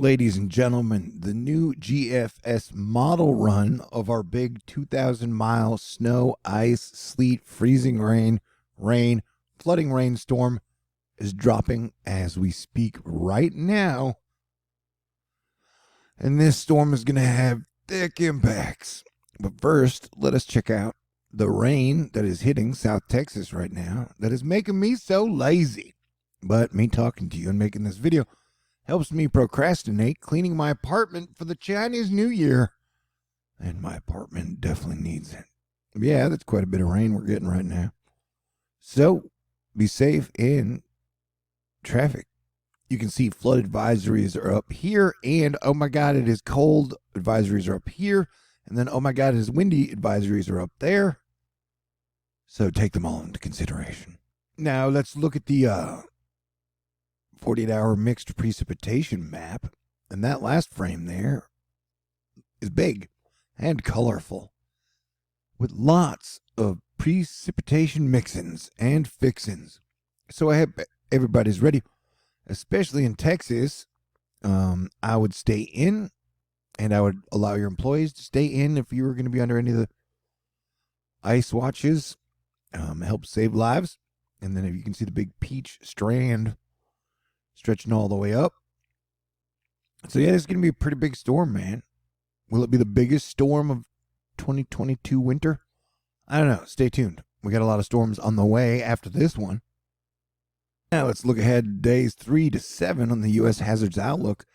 Ladies and gentlemen, the new GFS model run of our big 2,000-mile snow, ice, sleet, freezing rain, flooding rainstorm is dropping as we speak right now. And this storm is going to have thick impacts. But first, let us check out the rain that is hitting South Texas right now that is making me so lazy. But me talking to you and making this video helps me procrastinate cleaning my apartment for the Chinese New Year. And my apartment definitely needs it. Yeah, that's quite a bit of rain we're getting right now. So, be safe in traffic. You can see flood advisories are up here, and oh my God, it is cold advisories are up here, and then oh my God, it is windy advisories are up there. So take them all into consideration. Now let's look at the 48-hour mixed precipitation map, and that last frame there is big and colorful with lots of precipitation mixins and fixins. So I hope everybody's ready, especially in Texas. I would stay in, and I would allow your employees to stay in if you were going to be under any of the ice watches. Help save lives. And then if you can see the big peach strand stretching all the way up. So yeah, it's going to be a pretty big storm, man. Will it be the biggest storm of 2022 winter? I don't know. Stay tuned. We got a lot of storms on the way after this one. Now let's look ahead to days 3 to 7 on the U.S. Hazards Outlook.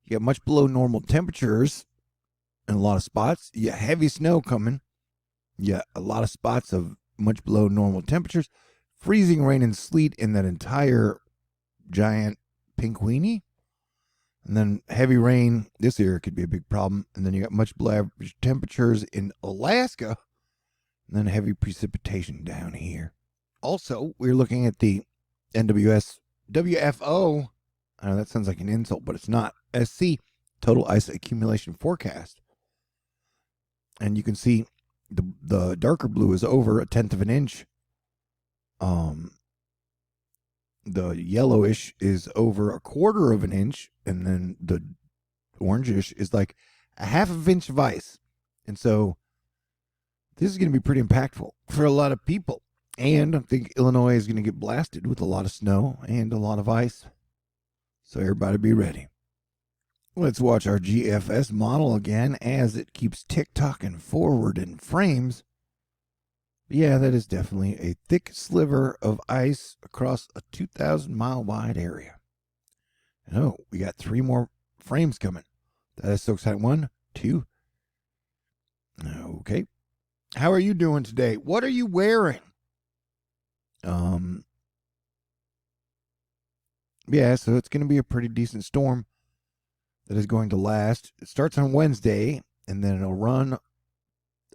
You got much below normal temperatures in a lot of spots. You got heavy snow coming. You got a lot of spots of much below normal temperatures. Freezing rain and sleet in that entire giant pink weenie. And then heavy rain this area could be a big problem. And then you got much below average temperatures in Alaska. And then heavy precipitation down here. Also, we're looking at the NWS WFO. I know that sounds like an insult, but it's not. SC, total ice accumulation forecast. And you can see the darker blue is over 1/10 of an inch. The yellowish is over 1/4 of an inch, and then the orangish is like 1/2 inch of ice. And so this is going to be pretty impactful for a lot of people. And I think Illinois is going to get blasted with a lot of snow and a lot of ice. So everybody be ready. Let's watch our GFS model again as it keeps tick-tocking forward in frames. Yeah, that is definitely a thick sliver of ice across a 2,000-mile wide area. Oh, we got 3 more frames coming. That is so exciting. 1, 2. Okay. How are you doing today? What are you wearing? Yeah, so it's going to be a pretty decent storm that is going to last. It starts on Wednesday, and then it'll run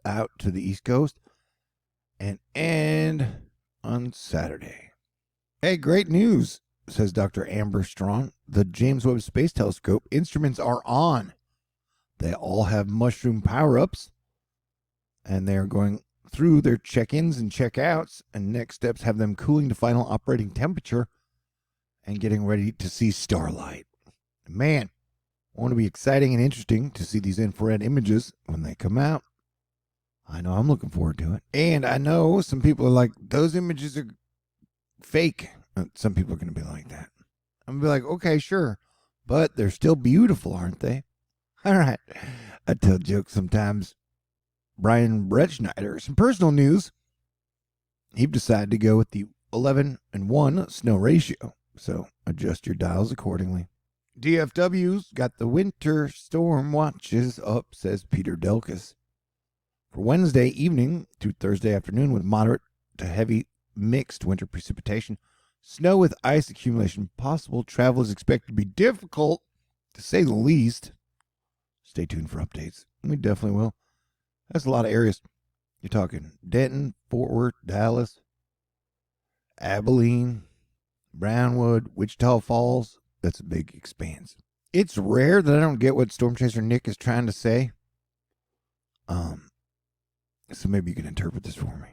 out to the East Coast and end on Saturday. Hey, great news, says Dr. Amber Strong. The James Webb Space Telescope instruments are on. They all have mushroom power-ups, and they're going through their check-ins and check-outs, and next steps have them cooling to final operating temperature and getting ready to see starlight. Man, won't it be exciting and interesting to see these infrared images when they come out? I know I'm looking forward to it. And I know some people are like, those images are fake. Some people are going to be like that. I'm going to be like, okay, sure. But they're still beautiful, aren't they? All right. I tell jokes sometimes. Brian Bretschneider, some personal news. He decided to go with the 11:1 snow ratio. So adjust your dials accordingly. DFW's got the winter storm watches up, says Peter Delkus. For Wednesday evening through Thursday afternoon with moderate to heavy mixed winter precipitation, snow with ice accumulation possible. Travel is expected to be difficult, to say the least. Stay tuned for updates. We definitely will. That's a lot of areas. You're talking Denton, Fort Worth, Dallas, Abilene, Brownwood, Wichita Falls. That's a big expanse. It's rare that I don't get what Storm Chaser Nick is trying to say. So maybe you can interpret this for me.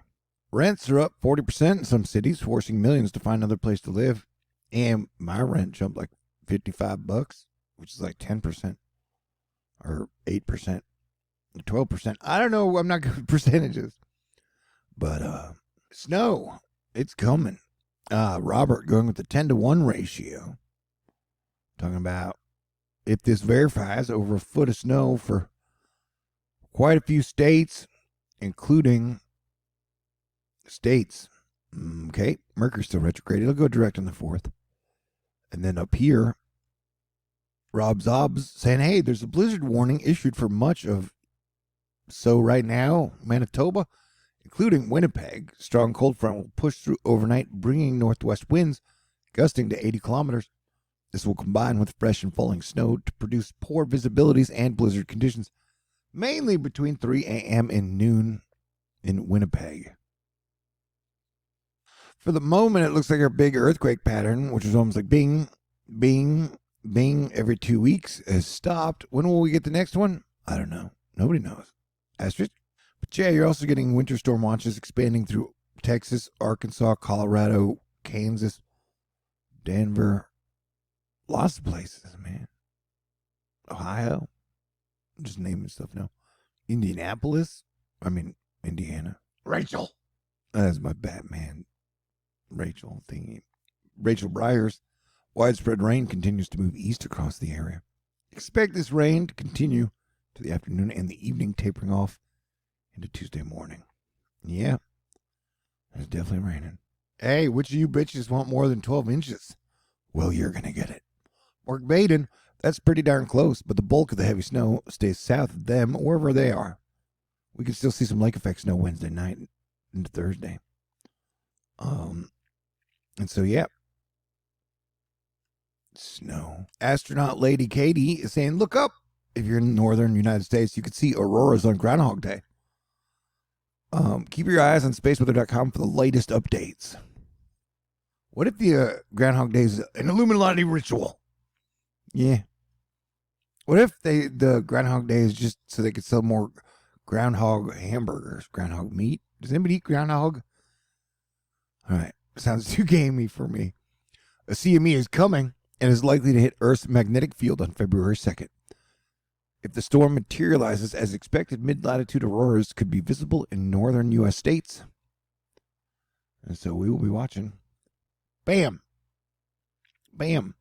Rents are up 40% in some cities, forcing millions to find another place to live. And my rent jumped like $55 which is like 10% or 8%, 12%. I don't know. I'm not good with percentages. But snow, it's coming. Robert going with the 10-to-1 ratio. Talking about if this verifies, over a foot of snow for quite a few states, including states. Okay, Mercury's still retrograde. It'll go direct on the 4th. And then up here, Rob Zobbs saying, hey, there's a blizzard warning issued for much of right now, Manitoba, including Winnipeg. Strong cold front will push through overnight, bringing northwest winds gusting to 80 kilometers. This will combine with fresh and falling snow to produce poor visibilities and blizzard conditions, mainly between 3 a.m. and noon in Winnipeg. For the moment, it looks like our big earthquake pattern, which is almost like bing, bing, bing every 2 weeks, has stopped. When will we get the next one? I don't know. Nobody knows. Asterisk. But yeah, you're also getting winter storm watches expanding through Texas, Arkansas, Colorado, Kansas, Denver. Lots of places, man. Ohio. I'm just naming stuff now. Indiana. Rachel. That's my Batman. Rachel thingy. Rachel Breyers. Widespread rain continues to move east across the area. Expect this rain to continue to the afternoon and the evening, tapering off into Tuesday morning. Yeah, it's definitely raining. Hey, which of you bitches want more than 12 inches? Well, you're going to get it. Mark Baden, that's pretty darn close, but the bulk of the heavy snow stays south of them, wherever they are. We can still see some lake effect snow Wednesday night into Thursday. And so, yeah. Snow. Astronaut Lady Katie is saying, look up. If you're in the northern United States, you could see auroras on Groundhog Day. Keep your eyes on spaceweather.com for the latest updates. What if the Groundhog Day is an Illuminati ritual? Yeah. What if the Groundhog Day is just so they could sell more groundhog hamburgers, groundhog meat? Does anybody eat groundhog? All right. Sounds too gamey for me. A CME is coming and is likely to hit Earth's magnetic field on February 2nd. If the storm materializes as expected, mid-latitude auroras could be visible in northern U.S. states. And so we will be watching. Bam! Bam!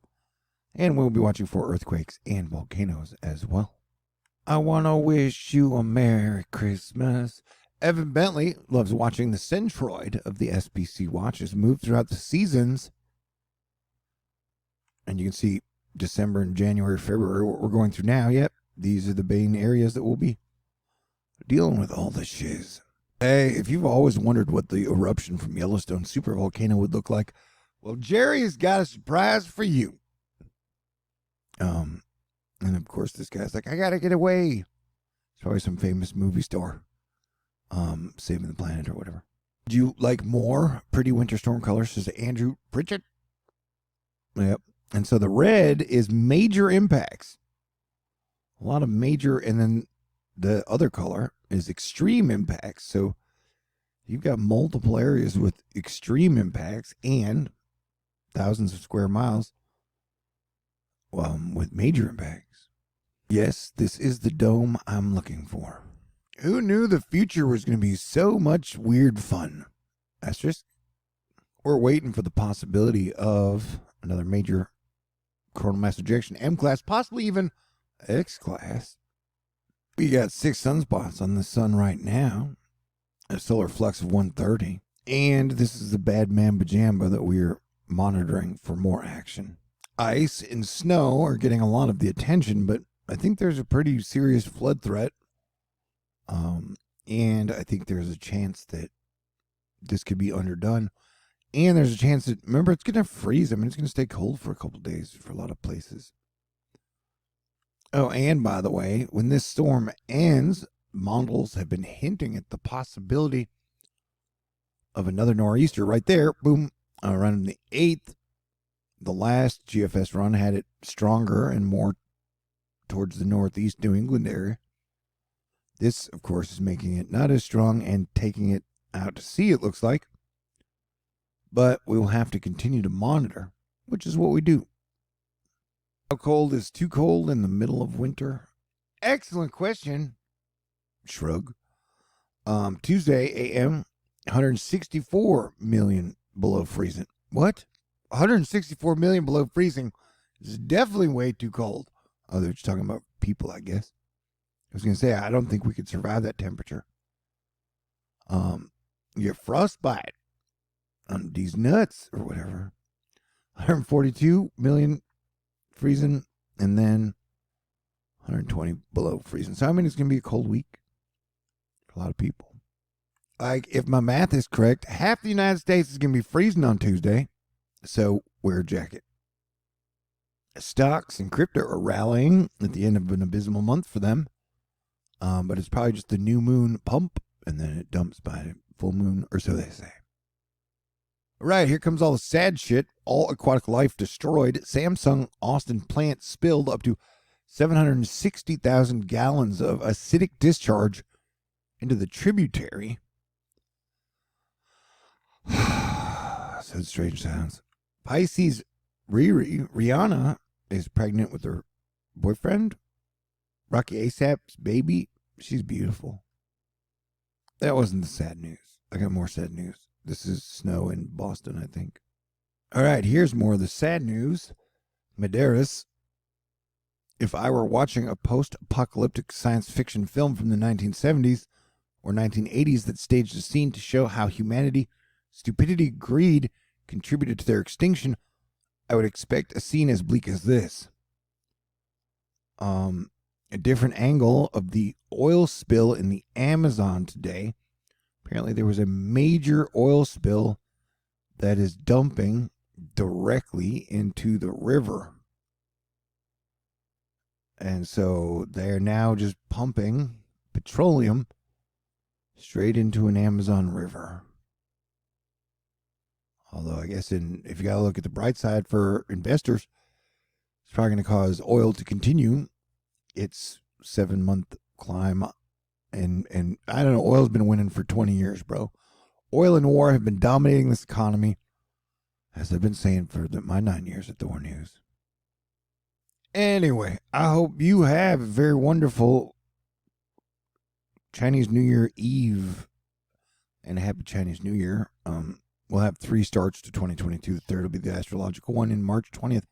And we'll be watching for earthquakes and volcanoes as well. I want to wish you a Merry Christmas. Evan Bentley loves watching the centroid of the SPC watches move throughout the seasons. And you can see December and January, February, what we're going through now. Yep, these are the main areas that we'll be dealing with all this shiz. Hey, if you've always wondered what the eruption from Yellowstone supervolcano would look like, well, Jerry has got a surprise for you. And of course, this guy's like, I gotta get away. It's probably some famous movie star. Saving the planet or whatever. Do you like more pretty winter storm colors? Says Andrew Pritchett. Yep. And so the red is major impacts. A lot of major, and then the other color is extreme impacts. So you've got multiple areas with extreme impacts and thousands of square miles with major impacts. Yes, this is the dome I'm looking for. Who knew the future was going to be so much weird fun? Asterisk. We're waiting for the possibility of another major coronal mass ejection, M-class, possibly even X-class. We got 6 sunspots on the sun right now, a solar flux of 130, and this is the bad mamba jamba that we're monitoring for more action. Ice and snow are getting a lot of the attention, but I think there's a pretty serious flood threat. And I think there's a chance that this could be underdone. And there's a chance that, remember, it's going to freeze. I mean, it's going to stay cold for a couple days for a lot of places. Oh, and by the way, when this storm ends, models have been hinting at the possibility of another nor'easter right there. Boom. Around the 8th, the last GFS run had it stronger and more towards the northeast New England area. This, of course, is making it not as strong and taking it out to sea, it looks like. But we will have to continue to monitor, which is what we do. How cold is too cold in the middle of winter? Excellent question. Shrug. Tuesday AM, 164 million below freezing. What? 164 million below freezing is definitely way too cold. Oh, they're just talking about people, I guess. I was going to say, I don't think we could survive that temperature. You get frostbite on these nuts or whatever. 142 million freezing, and then 120 below freezing. So, I mean, it's going to be a cold week for a lot of people. Like, if my math is correct, half the United States is going to be freezing on Tuesday. So, wear a jacket. Stocks and crypto are rallying at the end of an abysmal month for them. But it's probably just the new moon pump, and then it dumps by full moon, or so they say. All right, here comes all the sad shit. All aquatic life destroyed. Samsung Austin plant spilled up to 760,000 gallons of acidic discharge into the tributary. So strange sounds. Pisces Rihanna is pregnant with her boyfriend. Rocky ASAP's baby. She's beautiful. That wasn't the sad news. I got more sad news. This is snow in Boston, I think. All right, here's more of the sad news. Medeiros. If I were watching a post-apocalyptic science fiction film from the 1970s or 1980s that staged a scene to show how humanity, stupidity, greed contributed to their extinction, I would expect a scene as bleak as this. A different angle of the oil spill in the Amazon today. Apparently there was a major oil spill that is dumping directly into the river. And so they're now just pumping petroleum straight into an Amazon river. Although I guess if you got to look at the bright side for investors, it's probably going to cause oil to continue its 7-month climb. And I don't know, oil's been winning for 20 years, bro. Oil and war have been dominating this economy, as I've been saying for my 9 years at THORnews. Anyway, I hope you have a very wonderful Chinese New Year Eve and a happy Chinese New Year. We'll have 3 starts to 2022. The third will be the astrological one in March 20th.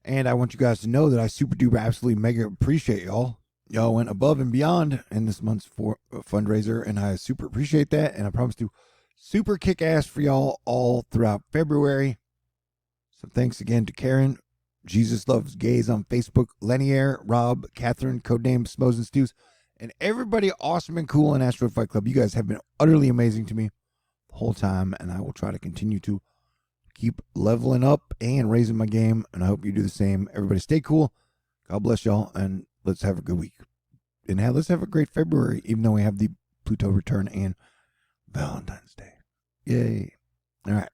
And I want you guys to know that I super duper absolutely mega appreciate y'all. Y'all went above and beyond in this month's fundraiser, and I super appreciate that. And I promise to super kick ass for y'all all throughout February. So thanks again to Karen, Jesus Loves Gays on Facebook, Lenier, Rob, Catherine, codename Smos and Stews, and everybody awesome and cool in Astro Fight Club. You guys have been utterly amazing to me the whole time, and I will try to continue to keep leveling up and raising my game, and I hope you do the same. Everybody stay cool. God bless y'all, and let's have a good week. And let's have a great February, even though we have the Pluto return and Valentine's Day. Yay. All right.